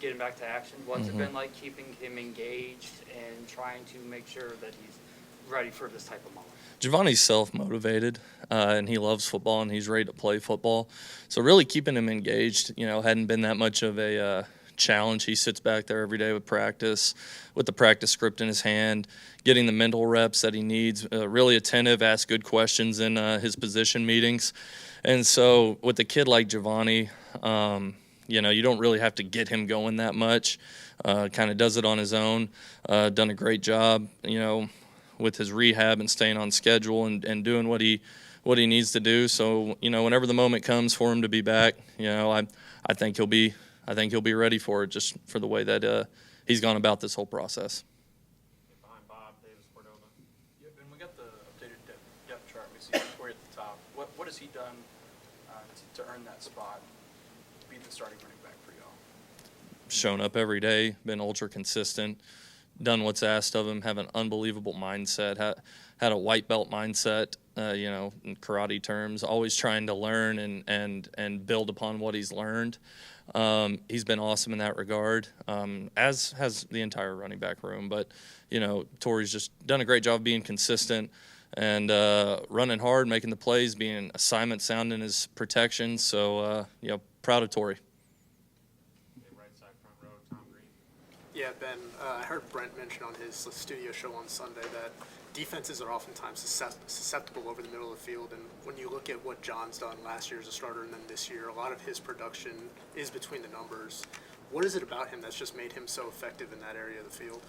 getting back to action? What's it been like keeping him engaged and trying to make sure that he's ready for this type of moment? Giovanni's self-motivated, and he loves football, and he's ready to play football. So really keeping him engaged, hadn't been that much of a challenge. He sits back there every day with practice, with the practice script in his hand, getting the mental reps that he needs, really attentive, asks good questions in his position meetings. And so with a kid like Giovanni, you don't really have to get him going that much. Kind of does it on his own. Done a great job, with his rehab and staying on schedule and doing what he needs to do. So whenever the moment comes for him to be back, I think he'll be ready for it, just for the way that he's gone about this whole process. Behind Bob Davis Cordova. Yeah, Ben, we got the updated depth chart. We see Torrey at the top. What has he done to earn that spot, be the starting running back for y'all? Shown up every day, been ultra consistent, done what's asked of him, have an unbelievable mindset, had a white belt mindset, in karate terms, always trying to learn and build upon what he's learned. He's been awesome in that regard, as has the entire running back room. But, Torrey's just done a great job being consistent and running hard, making the plays, being assignment sound in his protection. So, proud of Torrey. Right side front row, Tom Green. Yeah, Ben, I heard Brent mention on his studio show on Sunday that defenses are oftentimes susceptible over the middle of the field. And when you look at what John's done last year as a starter and then this year, a lot of his production is between the numbers. What is it about him that's just made him so effective in that area of the field?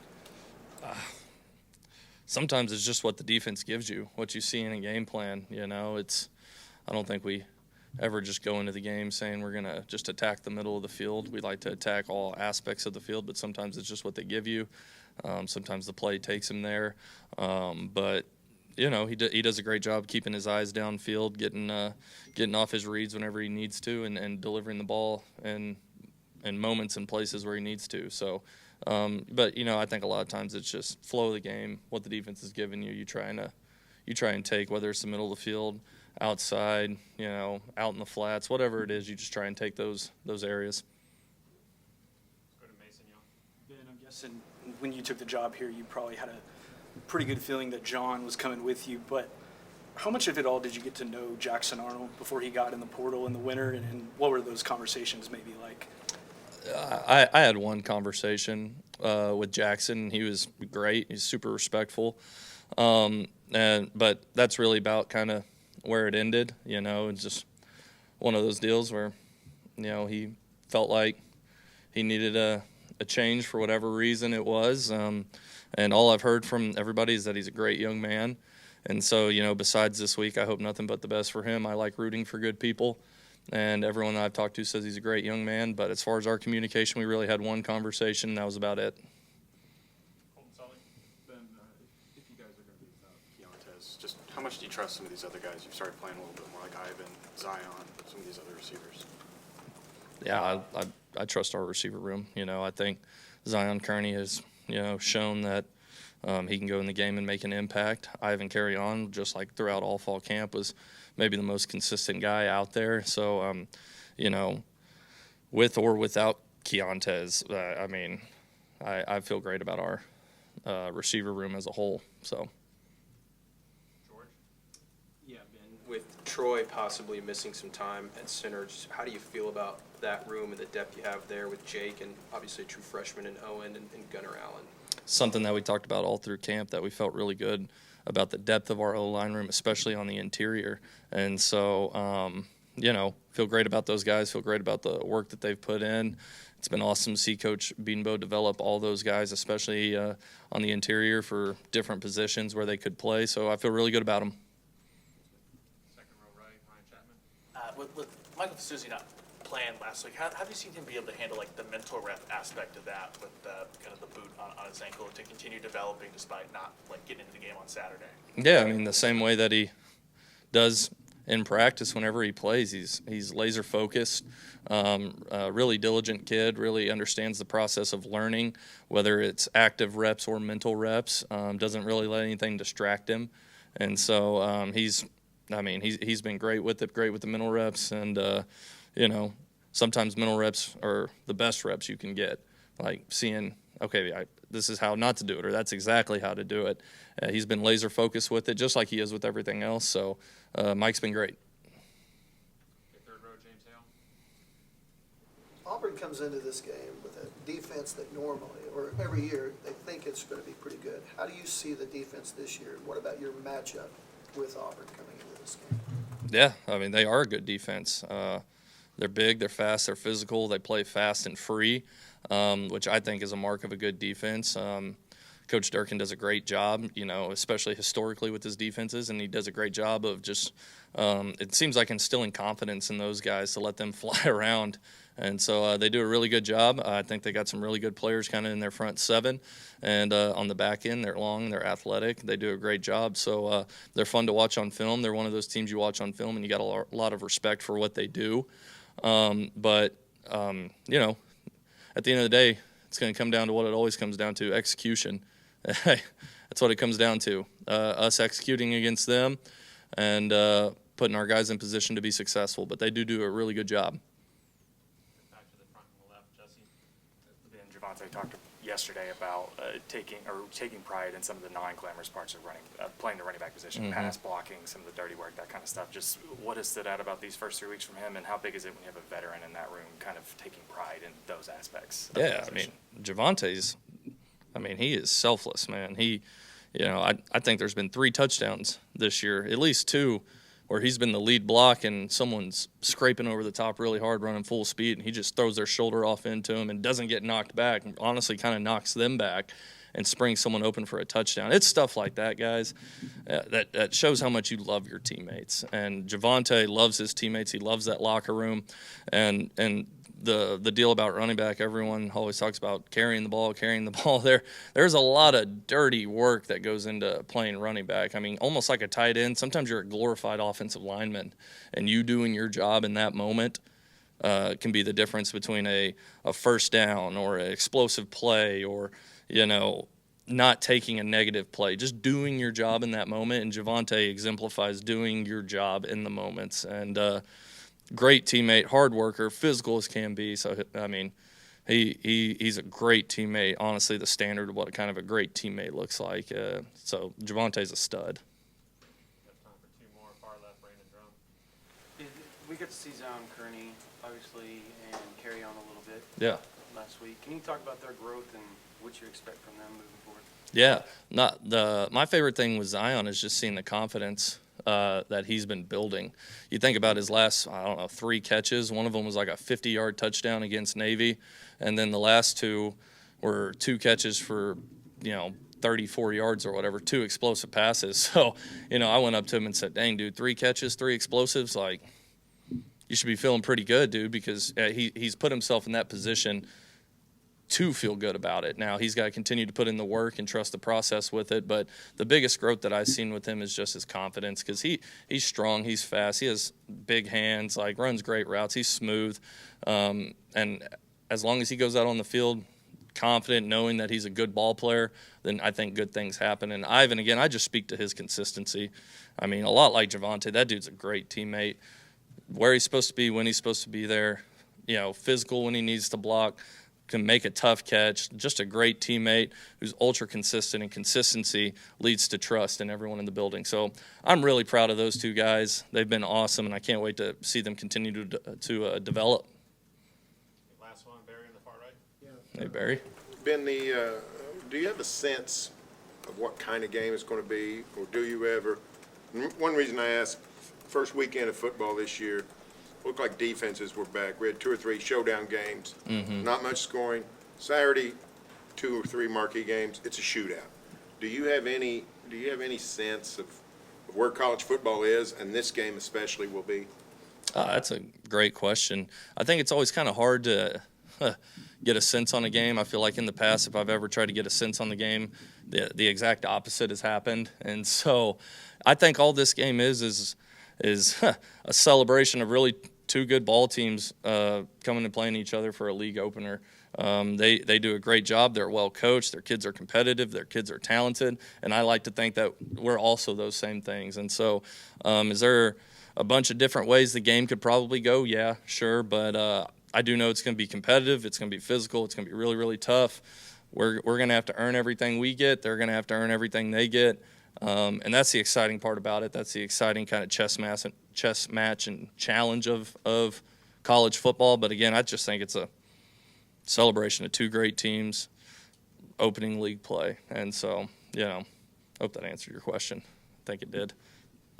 Sometimes it's just what the defense gives you, what you see in a game plan. I don't think we ever just go into the game saying we're going to just attack the middle of the field. We like to attack all aspects of the field, but sometimes it's just what they give you. Sometimes the play takes him there. But he does a great job keeping his eyes downfield, getting off his reads whenever he needs to, and delivering the ball in moments and places where he needs to. So, but I think a lot of times it's just flow of the game, what the defense is giving you. You try and take, whether it's the middle of the field, outside, out in the flats, whatever it is, you just try and take those areas. Let's go to Mason Young. Ben, I'm guessing when you took the job here, you probably had a pretty good feeling that John was coming with you, but how much of it all did you get to know Jackson Arnold before he got in the portal in the winter, and what were those conversations maybe like? I had one conversation with Jackson. He was great. He's super respectful. But that's really about kind of where it ended. It's just one of those deals where, he felt like he needed a change for whatever reason it was. And all I've heard from everybody is that he's a great young man. And so, besides this week, I hope nothing but the best for him. I like rooting for good people. And everyone that I've talked to says he's a great young man. But as far as our communication, we really had one conversation, and that was about it. Ben, if you guys are going to be without Keontez, just how much do you trust some of these other guys? You've started playing a little bit more like Ivan, Zion, some of these other receivers. Yeah, I trust our receiver room. I think Zion Kearney has, shown that he can go in the game and make an impact. Ivan Carry On, just like throughout all fall camp, was maybe the most consistent guy out there. So, with or without Keontez, I feel great about our receiver room as a whole. So, George? Yeah, Ben, with Troy possibly missing some time at center, just how do you feel about that room and the depth you have there with Jake and obviously a true freshman in Owen and Gunnar Allen? Something that we talked about all through camp, that we felt really good about the depth of our O-line room, especially on the interior. And so, feel great about those guys, feel great about the work that they've put in. It's been awesome to see Coach Beanbo develop all those guys, especially on the interior for different positions where they could play. So I feel really good about them. Second row right, Ryan Chapman. With Michael Fasuzi not playing last week, how have you seen him be able to handle the mental rep aspect of that with kind of the boot on his ankle to continue developing despite not getting into the game on Saturday? Yeah, the same way that he does in practice whenever he plays. He's laser focused, really diligent kid, really understands the process of learning, whether it's active reps or mental reps, doesn't really let anything distract him. And so he's been great with it, great with the mental reps, and sometimes mental reps are the best reps you can get, like seeing, okay, this is how not to do it, or that's exactly how to do it. He's been laser focused with it, just like he is with everything else. So Mike's been great. Third row, James Hale. Auburn comes into this game with a defense that normally, or every year, they think it's going to be pretty good. How do you see the defense this year? What about your matchup with Auburn coming into this game? Yeah, I mean, they are a good defense. They're big, they're fast, they're physical, they play fast and free, which I think is a mark of a good defense. Coach Durkin does a great job, especially historically with his defenses, and he does a great job of just, it seems like instilling confidence in those guys to let them fly around. And so they do a really good job. I think they got some really good players kind of in their front seven. And on the back end, they're long, they're athletic. They do a great job. So they're fun to watch on film. They're one of those teams you watch on film, and you got a lot of respect for what they do. But at the end of the day, it's going to come down to what it always comes down to, execution. That's what it comes down to, us executing against them and putting our guys in position to be successful. But they do a really good job. Back to the front on the left, Jesse. Ben, Javonte talked yesterday about taking pride in some of the non-glamorous parts of playing the running back position, pass blocking, some of the dirty work, that kind of stuff. Just what has stood out about these first 3 weeks from him, and how big is it when you have a veteran in that room kind of taking pride in those aspects? Yeah, I mean, Javonte's, he is selfless, man. I think there's been 3 touchdowns this year, at least 2, where he's been the lead block and someone's scraping over the top really hard, running full speed, and he just throws their shoulder off into him and doesn't get knocked back, and honestly kind of knocks them back and springs someone open for a touchdown. It's stuff like that, guys, that shows how much you love your teammates. And Javonte loves his teammates. He loves that locker room. And the deal about running back, everyone always talks about carrying the ball. There's a lot of dirty work that goes into playing running back. I mean, almost like a tight end. Sometimes you're a glorified offensive lineman, and you doing your job in that moment can be the difference between a first down or an explosive play or, not taking a negative play. Just doing your job in that moment, and Javonte exemplifies doing your job in the moments. And great teammate, hard worker, physical as can be. So, he's a great teammate. Honestly, the standard of what kind of a great teammate looks like. So Javonte's a stud. Got time for 2 more. Far left, Brandon Drum. We got to see Zion Kearney, obviously, and carry on a little bit Yeah. last week. Can you talk about their growth and what you expect from them moving forward? Yeah, my favorite thing with Zion is just seeing the confidence that he's been building. You think about his last, 3 catches. One of them was like a 50-yard touchdown against Navy, and then the last 2 were 2 catches for, 34 yards or whatever, 2 explosive passes. So, I went up to him and said, dang, dude, 3 catches, 3 explosives, like, you should be feeling pretty good, dude, because he's put himself in that position to feel good about it. Now, he's got to continue to put in the work and trust the process with it, but the biggest growth that I've seen with him is just his confidence, because he's strong, he's fast, he has big hands, like runs great routes, he's smooth, and as long as he goes out on the field confident, knowing that he's a good ball player, then I think good things happen. And Ivan, again, I just speak to his consistency. A lot like Javonte, that dude's a great teammate. Where he's supposed to be, when he's supposed to be there, physical when he needs to block, can make a tough catch, just a great teammate who's ultra consistent, and consistency leads to trust in everyone in the building. So I'm really proud of those 2 guys. They've been awesome, and I can't wait to see them continue to develop. Last one, Barry on the far right. Hey, Barry. Ben, do you have a sense of what kind of game it's going to be, or do you ever? One reason I ask, first weekend of football this year, looked like defenses were back. We had 2 or 3 showdown games, not much scoring. Saturday, 2 or 3 marquee games. It's a shootout. Do you have any sense of where college football is, and this game especially will be? That's a great question. I think it's always kind of hard to get a sense on a game. I feel like in the past, if I've ever tried to get a sense on the game, the exact opposite has happened. And so I think all this game is a celebration of really 2 good ball teams coming and playing each other for a league opener. They do a great job. They're well coached. Their kids are competitive. Their kids are talented. And I like to think that we're also those same things. And so is there a bunch of different ways the game could probably go? Yeah, sure. But I do know it's going to be competitive. It's going to be physical. It's going to be really, really tough. We're going to have to earn everything we get. They're going to have to earn everything they get. And that's the exciting part about it. That's the exciting kind of chess match and challenge of college football. But again, I just think it's a celebration of two great teams opening league play. And so, hope that answered your question. I think it did.